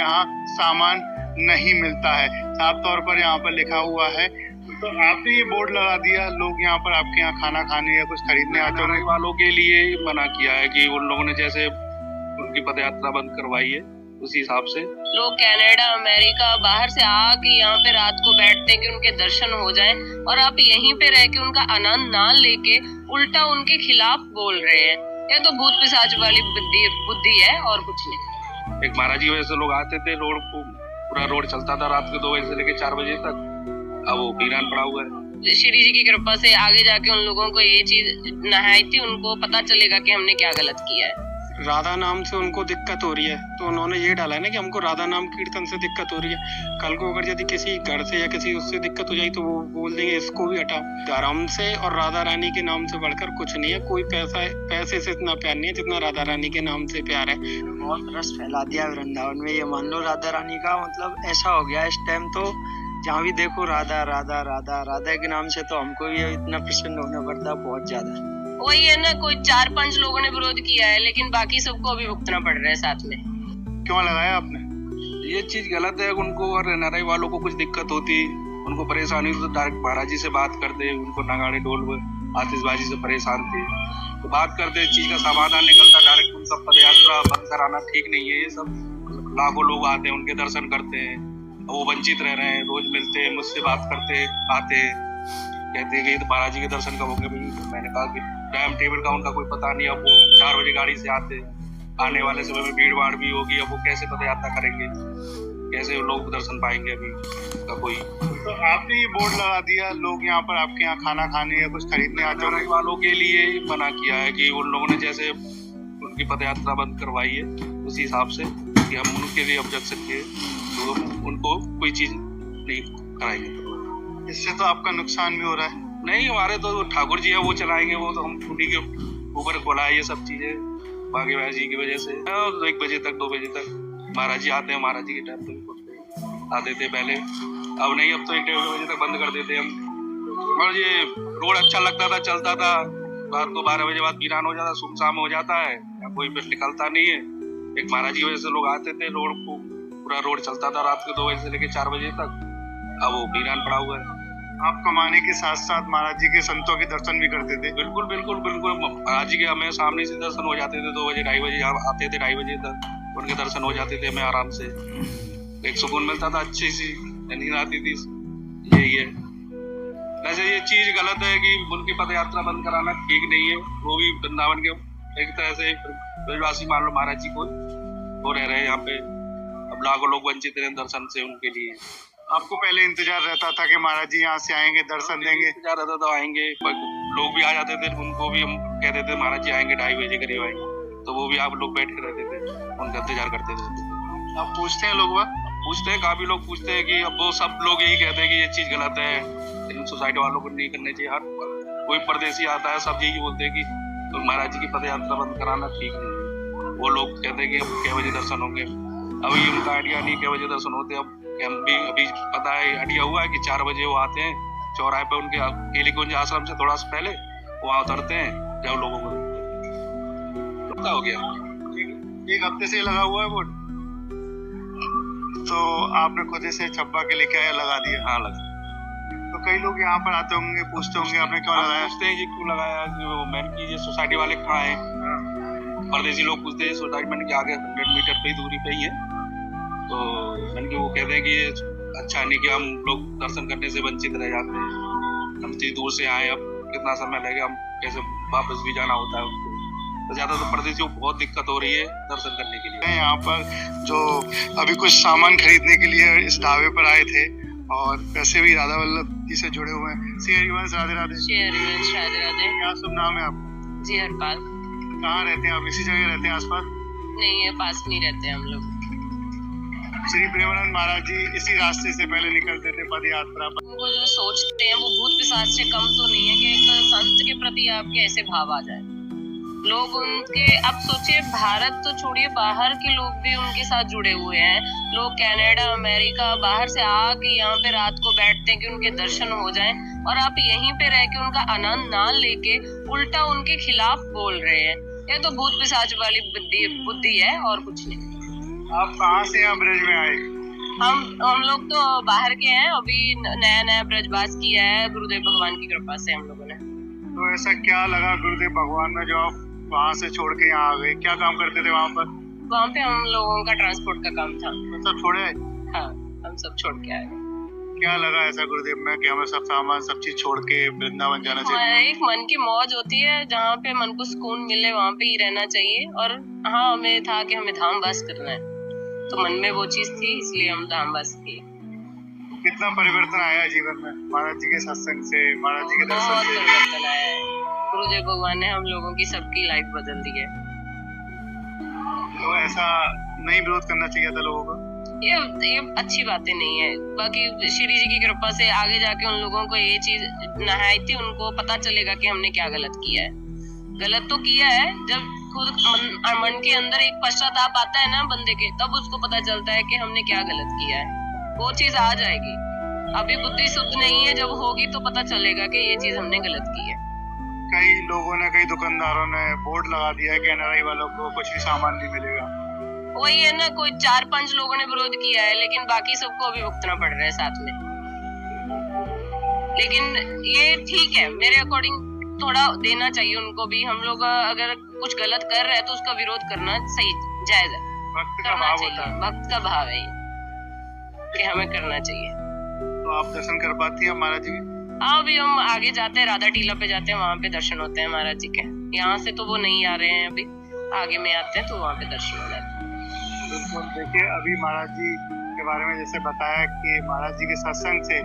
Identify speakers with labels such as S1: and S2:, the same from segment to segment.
S1: यहाँ सामान नहीं मिलता है। साफ तौर पर यहाँ पर लिखा हुआ है। तो आपने ये बोर्ड लगा दिया, लोग यहाँ पर आपके यहाँ खाना खाने या कुछ खरीदने आते होंगे।
S2: वालों के लिए मना किया है कि उन लोगों ने जैसे उनकी पदयात्रा बंद करवाई है उसी हिसाब से
S3: लोग कनाडा, अमेरिका बाहर से आके यहाँ पे रात को बैठते हैं कि उनके दर्शन हो जाएं, और आप यहीं पे रह के उनका आनंद ना लेके उल्टा उनके खिलाफ बोल रहे हैं। ये तो भूत पिशाच वाली बुद्धि है और कुछ नहीं।
S2: एक महाराज की वजह से लोग आते थे, रोड को पूरा रोड चलता था रात के 2 बजे से लेकर 4 बजे तक। अब वो वीरान पड़ा हुआ है।
S3: श्री जी की कृपा से आगे जाके उन लोगों को ये चीज नहायती उनको पता चलेगा कि हमने क्या गलत किया है।
S4: राधा नाम से उनको दिक्कत हो रही है, तो उन्होंने ये डाला है ना कि हमको राधा नाम कीर्तन से दिक्कत हो रही है। कल को अगर यदि किसी घर से या किसी उससे दिक्कत हो जाए तो वो बोल देंगे इसको भी हटाओ। धर्म से और राधा रानी के नाम से बढ़कर कुछ नहीं है। कोई पैसे से इतना प्यार नहीं है जितना राधा रानी के नाम से प्यार है।
S5: बहुत रस फैला दिया वृंदावन में। ये मान लो राधा रानी का मतलब ऐसा हो गया इस टाइम, तो जहाँ भी देखो राधा राधा राधा राधा के नाम से तो हमको भी इतना प्रसन्न होना पड़ता है, बहुत ज्यादा।
S3: वही है ना, कोई 4-5 लोगों ने विरोध किया है लेकिन बाकी सबको अभी भुगतना पड़ रहा है साथ में।
S1: क्यों लगाया आपने?
S2: ये चीज गलत है। उनको और एनआरआई वालों को कुछ दिक्कत होती, उनको परेशानी तो डायरेक्ट महाराज जी से बात करते। उनको नगाड़े ढोल आतिशबाजी से परेशान थे तो बात करते, चीज का समाधान निकलता। डायरेक्ट उन सब पदयात्रा बंद कराना ठीक नहीं है। ये सब लाखों लोग आते हैं, उनके दर्शन करते हैं, वो वंचित रह रहे हैं। रोज मिलते हैं, मुझसे बात करते, आते कहते हैं कि महाराज जी के दर्शन कब होंगे। मैंने कहा कि टाइम टेबल का उनका कोई पता नहीं। अब वो 4 बजे गाड़ी से आते, आने वाले समय में भीड़ भाड़ भी होगी। अब वो कैसे पदयात्रा करेंगे, कैसे लोग दर्शन पाएंगे अभी का कोई।
S1: तो आपने ये बोर्ड लगा दिया, लोग यहाँ पर आपके यहाँ खाना खाने या कुछ खरीदने आते होंगे।
S2: वालों के लिए मना किया है कि उन लोगों ने जैसे उनकी पदयात्रा बंद करवाई है उसी हिसाब से कि हम उनके लिए ऑब्जेक्शन किए तो उनको कोई चीज नहीं कराएंगे।
S1: इससे तो आपका नुकसान भी हो रहा है।
S2: नहीं, हमारे तो ठाकुर जी है वो चलाएंगे, वो तो हम उन्हीं के ऊपर खोला है ये सब चीजें बागे भाई जी की वजह से। 1 बजे तक 2 बजे तक महाराज जी आते हैं। महाराज जी के टाइम तो आते थे पहले, अब नहीं। अब तो 1-1.5 बजे तक बंद कर देते हम। और ये रोड अच्छा लगता था, चलता था। रात को 12 बजे बाद वीरान हो जाता, सुमसाम हो जाता है, कोई फिर निकलता नहीं है। एक महाराज जी की वजह से लोग आते थे, रोड को पूरा रोड चलता था रात के 2 बजे से लेकर 4 बजे तक। अब वो वीरान पड़ा हुआ है।
S1: आप कमाने के साथ साथ महाराज जी के संतों के दर्शन भी करते थे।
S2: बिल्कुल बिल्कुल बिल्कुल। महाराज जी के हमें सामने से दर्शन हो जाते थे। 2 बजे 2:30 बजे आते थे, 2:30 बजे तक उनके दर्शन हो जाते थे। हमें आराम से एक सुकून मिलता था, अच्छी सी नींद आती थी। यही है। वैसे ये चीज गलत है कि उनकी पदयात्रा बंद कराना ठीक नहीं है। वो भी वृंदावन के एक तरह से ब्रजवासी मान लो महाराज जी को वो रह रहे हैं यहाँ पे। अब लाखों लोग वंचित रहे दर्शन से उनके लिए।
S1: आपको पहले इंतजार रहता था कि महाराज जी यहाँ से आएंगे, दर्शन देंगे?
S2: इंतजार रहता था आएंगे, लोग भी आ जाते थे। उनको भी हम कहते थे महाराज जी आएंगे 2:30 बजे करीब आएंगे, तो वो भी आप लोग बैठे रहते थे, उनका इंतजार करते थे।
S1: आप पूछते हैं लोग?
S2: पूछते हैं, काफी लोग पूछते हैं कि अब वो सब लोग यही कहते हैं कि ये चीज गलत है, इन सोसाइटी वालों को नहीं करनी चाहिए। हर कोई परदेसी आता है, सब यही बोलते हैं कि तो महाराज जी की पदयात्रा बंद कराना ठीक नहीं है। वो लोग कहते हैं कि अब कै बजे दर्शन होंगे। अभी उनका आइडिया नहीं कै बजे दर्शन होते। अब हम भी अभी पता है आइडिया हुआ है कि 4 बजे वो आते हैं चौराहे पे, उनके केलीकुंज आश्रम से थोड़ा सा पहले वहाँ उतरते हैं। जब लोगों को हो गया
S1: 1 हफ्ते से लगा हुआ है बोर्ड, तो आपने खुद से छब्बा के लेके आया, लगा दिया?
S2: हाँ, लगा।
S1: तो कई लोग यहाँ पर आते होंगे, पूछते होंगे आपने क्यों लगाया?
S2: पूछते हैं जी क्यों लगाया, मैंने की ये सोसाइटी वाले कहाँ हैं। परदेसी लोग पूछते हैं सोसाइटी मैंने के आगे 100 मीटर पे दूरी पे ही है। तो मैंने कि वो कहते हैं कि ये अच्छा नहीं कि हम लोग दर्शन करने से वंचित रह जाते हैं। हम इतनी दूर से आए, अब कितना समय लगेगा, हम कैसे वापस भी जाना होता है उनको। तो ज्यादा तो परदेसियों को बहुत दिक्कत हो रही है दर्शन करने के लिए।
S1: यहाँ पर जो अभी कुछ सामान खरीदने के लिए इस ढाबे पर आए थे और वैसे भी राधा वल्लभ जी से जुड़े हुए हैं। श्री हरिवंश राधे राधे।
S3: श्री हरिवंश राधे राधे।
S1: क्या शुभ नाम है आपका?
S3: जी हरपाल।
S1: कहाँ रहते हैं आप? इसी जगह रहते हैं आसपास?
S3: नहीं, है पास नहीं रहते हम लोग।
S1: श्री प्रेमानंद महाराज जी इसी रास्ते से पहले निकलते थे पदयात्रा पर।
S3: वो जो सोचते हैं वो भूत पिशाच से कम तो नहीं है कि एक संत के प्रति आपके ऐसे भाव आ जाए। लोग उनके, अब सोचिए भारत तो छोड़िए, बाहर के लोग भी उनके साथ जुड़े हुए हैं। लोग कनाडा, अमेरिका बाहर से आके यहाँ पे रात को बैठते हैं कि उनके दर्शन हो जाएं, और आप यहीं पे रह के उनका आनंद ना लेके उल्टा उनके खिलाफ बोल रहे हैं। ये तो भूत पिशाच वाली बुद्धि है और कुछ नहीं।
S1: आप कहाँ से यहाँ ब्रज में आए?
S3: हम लोग तो बाहर के हैं, अभी नया नया ब्रजवास किया है गुरुदेव भगवान की कृपा से हम लोगों ने।
S1: तो ऐसा क्या लगा गुरुदेव भगवान में जो आप वहाँ से छोड़ के यहाँ आ गए? क्या काम करते थे वहाँ पर?
S3: वहाँ पे हम लोगों का ट्रांसपोर्ट का काम था।
S1: तो सब छोड़े?
S3: हाँ, हम सब छोड़ के आए।
S1: क्या लगा ऐसा गुरुदेव में कि हमें सब सामान सब चीज छोड़ के वृंदावन जाना चाहिए?
S3: हाँ, एक मन की मौज होती है, जहाँ पे मन को सुकून मिले वहाँ पे ही रहना चाहिए। और हाँ, हमें था कि हमें धाम वास करना है, तो मन में वो चीज थी, इसलिए हम धाम वास किए।
S1: कितना परिवर्तन आया जीवन में महाराज जी के सत्संग से, महाराज जी के
S3: बहुत
S1: दर्शन से?
S3: परिवर्तन आया है। गुरुदेव भगवान ने हम लोगों की सबकी लाइफ बदल दी है।
S1: तो ऐसा नहीं विरोध करना चाहिए था लोगों को?
S3: ये अच्छी बातें नहीं है। बाकी श्री जी की कृपा से आगे जाके उन लोगों को ये चीज नहायती उनको पता चलेगा कि हमने क्या गलत किया है। गलत तो किया है, जब खुद मन के अंदर एक पश्चाताप आता है ना बंदे के, तब उसको पता चलता है कि हमने क्या गलत किया है। वो चीज आ जाएगी, अभी बुद्धि शुद्ध नहीं है, जब होगी तो पता चलेगा कि ये चीज हमने गलत की है।
S1: कई लोगों ने, कई दुकानदारों ने बोर्ड लगा दिया है कि एनआरआई वालों को कुछ भी सामान नहीं मिलेगा।
S3: वही है ना, कोई 4-5 लोगों ने विरोध किया है, लेकिन बाकी सबको अभी भुगतना पड़ रहा है साथ में। लेकिन ये ठीक है, मेरे अकॉर्डिंग थोड़ा देना चाहिए उनको भी। हम लोग अगर कुछ गलत कर रहे हैं तो उसका विरोध करना सही जायज है,
S1: भक्त का
S3: करना
S1: भाव
S3: चाहिए।
S1: होता है।
S3: भक्त का भाव है ये कि हमें करना चाहिए।
S1: तो आप दर्शन कर पाती हैं महाराज जी के?
S3: हाँ, अभी हम आगे जाते हैं, राधा टीला पे जाते हैं, वहाँ पे दर्शन होते हैं महाराज जी के। यहाँ से तो वो नहीं आ रहे हैं, अभी आगे में आते हैं तो वहाँ पे दर्शन हो जाते हैं।
S1: बिल्कुल, देखिए अभी महाराज जी के बारे में जैसे बताया कि महाराज जी के सत्संग से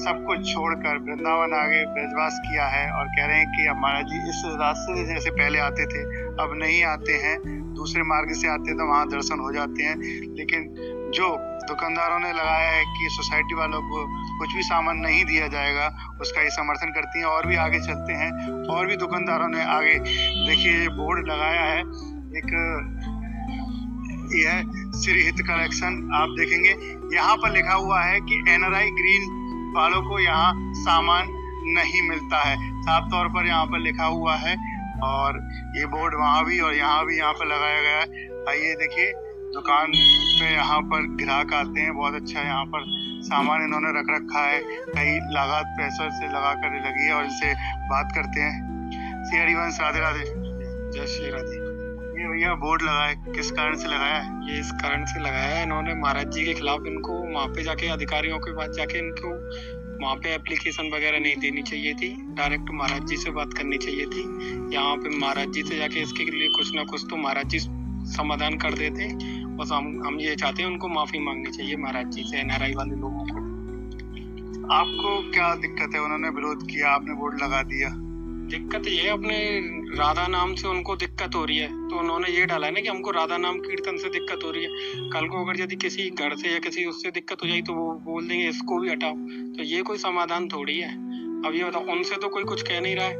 S1: सब कुछ छोड़कर वृंदावन आगे ब्रजवास किया है, और कह रहे हैं कि अब महाराज जी इस रास्ते से जैसे पहले आते थे अब नहीं आते हैं, दूसरे मार्ग से आते हैं तो वहाँ दर्शन हो जाते हैं। लेकिन जो दुकानदारों ने लगाया है कि सोसाइटी वालों को कुछ भी सामान नहीं दिया जाएगा, उसका ही समर्थन करती हैं। और भी आगे चलते हैं, और भी दुकानदारों ने आगे देखिए ये बोर्ड लगाया है, एक यह श्री हित कलेक्शन। आप देखेंगे यहाँ पर लिखा हुआ है कि एनआरआई ग्रीन वालों को यहाँ सामान नहीं मिलता है, साफ तौर पर यहाँ पर लिखा हुआ है। और ये बोर्ड वहाँ भी और यहाँ भी यहाँ पर लगाया गया है। आइए देखिए, दुकान पे यहाँ पर ग्राहक आते हैं, बहुत अच्छा यहाँ पर सामान इन्होंने रख रखा है, कई लागत पैसों से लगा कर लगी है, और इनसे बात करते हैं। श्री हरिवंश, राधे राधे।
S4: जय श्री राधे।
S1: ये भैया बोर्ड लगा है, किस कारण से लगाया है?
S4: ये इस कारण से लगाया है, इन्होंने महाराज जी के खिलाफ इनको वहाँ पे जाके अधिकारियों के पास जाके इनको वहाँ पे एप्लीकेशन वगैरह नहीं देनी चाहिए थी, डायरेक्ट महाराज जी से बात करनी चाहिए थी। यहाँ पे महाराज जी से जाके इसके लिए कुछ ना कुछ तो महाराज जी समाधान कर देते। बस हम ये चाहते हैं उनको माफी मांगनी चाहिए महाराज जी से, एनआरआई वाले लोगों को।
S1: आपको क्या दिक्कत है? उन्होंने विरोध किया, आपने बोर्ड लगा दिया।
S4: दिक्कत ये है, अपने राधा नाम से उनको दिक्कत हो रही है, तो उन्होंने ये डाला है ना कि हमको राधा नाम कीर्तन से दिक्कत हो रही है। कल को अगर यदि किसी घर से या किसी उससे दिक्कत हो जाए तो वो बोल देंगे इसको भी हटाओ, तो ये कोई समाधान थोड़ी है। अब ये बताओ, उनसे तो कोई कुछ कह नहीं रहा है।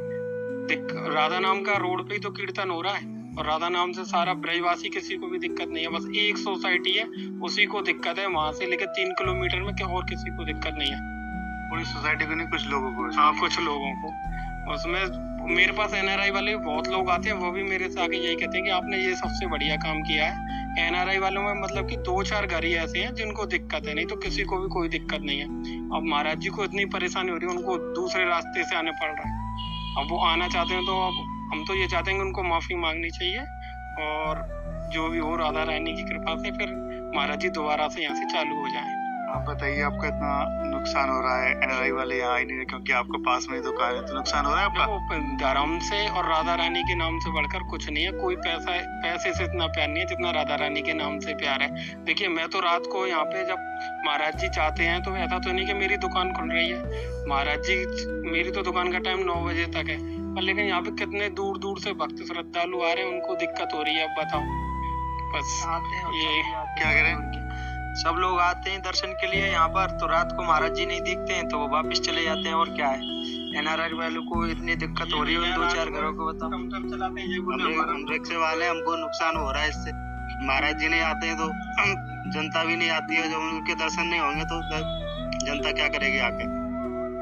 S4: राधा नाम का रोड पे ही तो कीर्तन हो रहा है, और राधा नाम से सारा ब्रजवासी, किसी को भी दिक्कत नहीं है। बस एक सोसाइटी है, उसी को दिक्कत है, वहां से लेकर 3 किलोमीटर में और किसी को दिक्कत नहीं है।
S1: पूरी सोसाइटी को नहीं, कुछ लोगों को।
S4: हाँ, कुछ लोगों को। उसमें मेरे पास एनआरआई वाले बहुत लोग आते हैं, वो भी मेरे से आके यही कहते हैं कि आपने ये सबसे बढ़िया काम किया है। एनआरआई वालों में मतलब कि 2-4 घर ही ऐसे हैं जिनको दिक्कत है, नहीं तो किसी को भी कोई दिक्कत नहीं है। अब महाराज जी को इतनी परेशानी हो रही है, उनको दूसरे रास्ते से आने पड़ रहा है। अब वो आना चाहते हैं तो अब हम तो ये चाहते हैं कि उनको माफी मांगनी चाहिए, और जो भी हो राधा रानी की कृपा से फिर महाराज जी दोबारा से यहाँ से चालू हो जाए।
S1: आप बताइए, आपका इतना नुकसान हो रहा है, एनआरआई वाले यहाँ ही नहीं रहे क्योंकि आपके पास में ही दुकान है, तो नुकसान हो रहा है आपका?
S4: देखो, धर्म से और राधा रानी के नाम से बढ़कर कुछ नहीं है। कोई पैसे से इतना प्यार नहीं है जितना राधा रानी के नाम से प्यार है। देखिए, मैं तो रात को यहाँ पे जब महाराज जी चाहते हैं तो ऐसा तो नहीं कि मेरी दुकान खुल रही है। महाराज जी, मेरी तो दुकान का टाइम 9 बजे तक है, पर लेकिन यहाँ पे कितने दूर दूर से भक्त श्रद्धालु आ रहे हैं, उनको दिक्कत हो रही है। अब बताओ, बस ये
S1: क्या करें?
S5: सब लोग आते हैं दर्शन के लिए यहाँ पर, तो रात को महाराज जी नहीं दिखते हैं तो वो वापस चले जाते हैं। और क्या है, एनआरआई वालों को इतनी दिक्कत हो रही है, 2-4 घरों को बताओ।
S6: हम रिक्शे वाले, हमको नुकसान हो रहा है इससे। महाराज जी नहीं आते हैं तो जनता भी नहीं आती है, जब उनके दर्शन नहीं होंगे तो जनता क्या करेगी आके।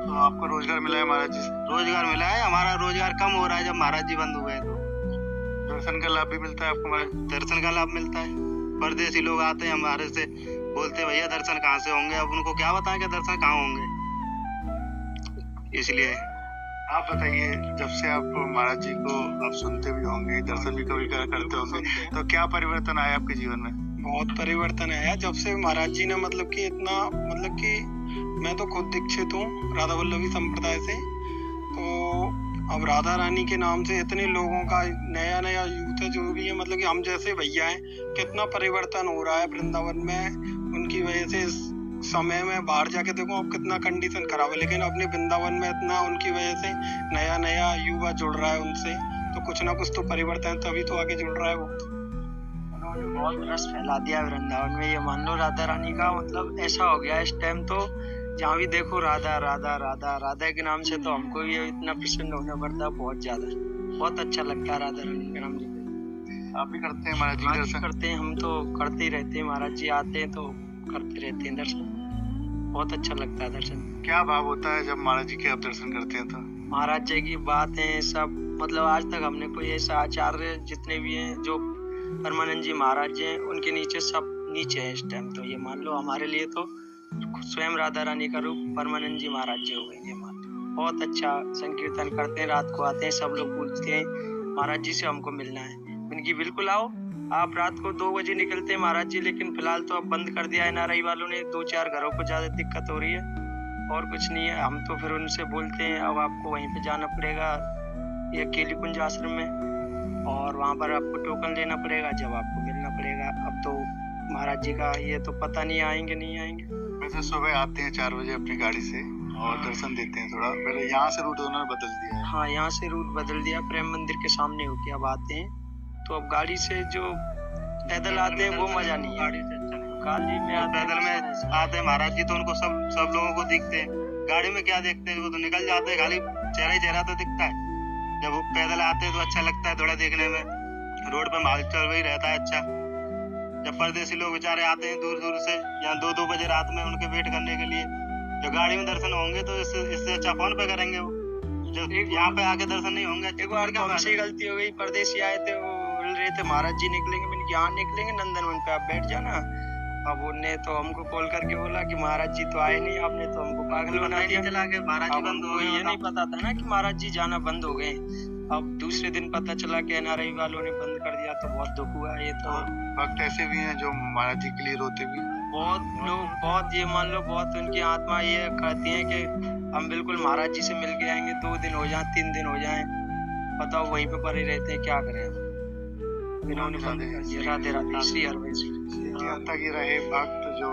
S1: तो आपको रोजगार मिला है महाराज जी से?
S6: रोजगार मिला है, हमारा रोजगार कम हो रहा है जब महाराज जी बंद हुए हैं। तो
S1: दर्शन का लाभ भी मिलता है आपको? महाराज
S6: दर्शन का लाभ मिलता है। परदेसी लोग आते हैं हमारे से बोलते भैया दर्शन कहाँ से होंगे, अब उनको क्या बताएं कि दर्शन कहाँ होंगे, इसलिए।
S1: आप बताइए, जब से आप महाराज जी को आप सुनते भी होंगे, दर्शन भी कभी करते होंगे, तो क्या परिवर्तन आया आपके जीवन में?
S4: बहुत परिवर्तन आया जब से महाराज जी ने मतलब कि इतना मतलब कि मैं तो खुद दीक्षित हूँ राधा वल्लभी संप्रदाय से, तो अब राधा रानी के नाम से इतने लोगों का नया नया यूथ है जो भी है, मतलब कि हम जैसे भैया हैं, कितना परिवर्तन हो रहा है वृंदावन में उनकी वजह से। इस समय में बाहर जाके देखो अब कितना कंडीशन खराब है, लेकिन अपने वृंदावन में इतना उनकी वजह से नया नया युवा जुड़ रहा है उनसे, तो कुछ ना कुछ तो परिवर्तन तभी तो आगे जुड़ रहा है वो।
S5: उन्होंने बहुत रस फैला दिया वृंदावन में, ये मान लो राधा रानी का मतलब ऐसा हो गया इस टाइम तो जहाँ भी देखो राधा राधा राधा राधा के नाम से तो हमको भी इतना प्रसन्न होना पड़ता है, बहुत ज्यादा, बहुत अच्छा लगता है राधा रानी के नाम से।
S1: आप भी करते हैं महाराज जी के दर्शन?
S5: करते हैं, हम तो करते ही रहते हैं, महाराज जी आते हैं तो करते रहते हैं दर्शन, बहुत अच्छा लगता है दर्शन।
S1: क्या भाव होता है जब महाराज जी के आप दर्शन करते हैं तो?
S5: महाराज जी की बातें सब मतलब आज तक हमने कोई ऐसा आचार्य जितने भी हैं जो परमानंद जी महाराज जी हैं उनके नीचे सब नीचे है इस टाइम, तो ये मान लो हमारे लिए तो स्वयं राधा रानी का रूप परमानंद जी महाराज जी हो गए, ये मान लो। बहुत अच्छा संकीर्तन करते हैं, रात को आते हैं, सब लोग पूछते हैं महाराज जी से हमको मिलना है, उनकी बिल्कुल आओ, आप रात को 2 बजे निकलते हैं महाराज जी, लेकिन फिलहाल तो अब बंद कर दिया है NRI वालों ने, 2-4 घरों को ज्यादा दिक्कत हो रही है और कुछ नहीं है। हम तो फिर उनसे बोलते हैं अब आपको वहीं पे जाना पड़ेगा ये केली कुंज आश्रम में, और वहाँ पर आपको टोकन लेना पड़ेगा, जब आपको मिलना पड़ेगा। अब तो महाराज जी का ये तो पता नहीं आएंगे नहीं आएंगे।
S1: वैसे सुबह आते हैं 4 बजे अपनी गाड़ी से और दर्शन देते हैं, थोड़ा पहले यहाँ से रूट उन्होंने बदल दिया है।
S5: हाँ, यहाँ से रूट बदल दिया, प्रेम मंदिर के सामने होके अब आते हैं, तो अब गाड़ी से जो पैदल आते हैं वो मजा नहीं है।
S6: गाड़ी से
S5: गाड़ी में
S6: पैदल में आते महाराज जी तो उनको सब लोगों को दिखते हैं, गाड़ी में क्या देखते हैं, वो तो निकल जाते हैं, खाली चेहरा ही चेहरा तो दिखता है। जब वो पैदल आते हैं तो अच्छा लगता है थोड़ा देखने में, रोड पे माल चल वही रहता है अच्छा। जब परदेसी लोग बेचारे आते हैं दूर दूर से यहाँ 2-2 बजे रात में उनके वेट करने के लिए, जो गाड़ी में दर्शन होंगे तो इससे अच्छा फोन पे करेंगे वो, जो यहाँ पे आके दर्शन नहीं होंगे।
S5: एक बार हमसे गलती हो गई, परदेसी आए थे, वो बोल रहे थे महाराज जी निकलेंगे, मैंने यहाँ निकलेंगे नंदनवन पे, आप बैठ जाना। अब उनने तो हमको कॉल करके बोला कि महाराज जी तो आए नहीं, आपने तो हमको पागल बना दिया।
S6: चला के महाराज जी बंद हो गए,
S5: ये नहीं पता था ना कि महाराज जी जाना बंद हो गए। अब दूसरे दिन पता चला कि NRI वालों ने बंद कर दिया, तो बहुत दुख हुआ। ये तो
S1: भक्त ऐसे भी हैं जो महाराज जी के लिए रोते भी,
S5: बहुत लोग, बहुत ये मान लो बहुत उनकी आत्मा ये कहती है कि हम बिल्कुल महाराज जी से मिल के आएंगे, 2 दिन हो जाए 3 दिन हो जाए, बताओ वहीं पे पड़े रहते हैं, क्या करें। इन्होंने बंद कर दिया। राधे राधे, श्री हरवंश।
S1: की रहे भक्त जो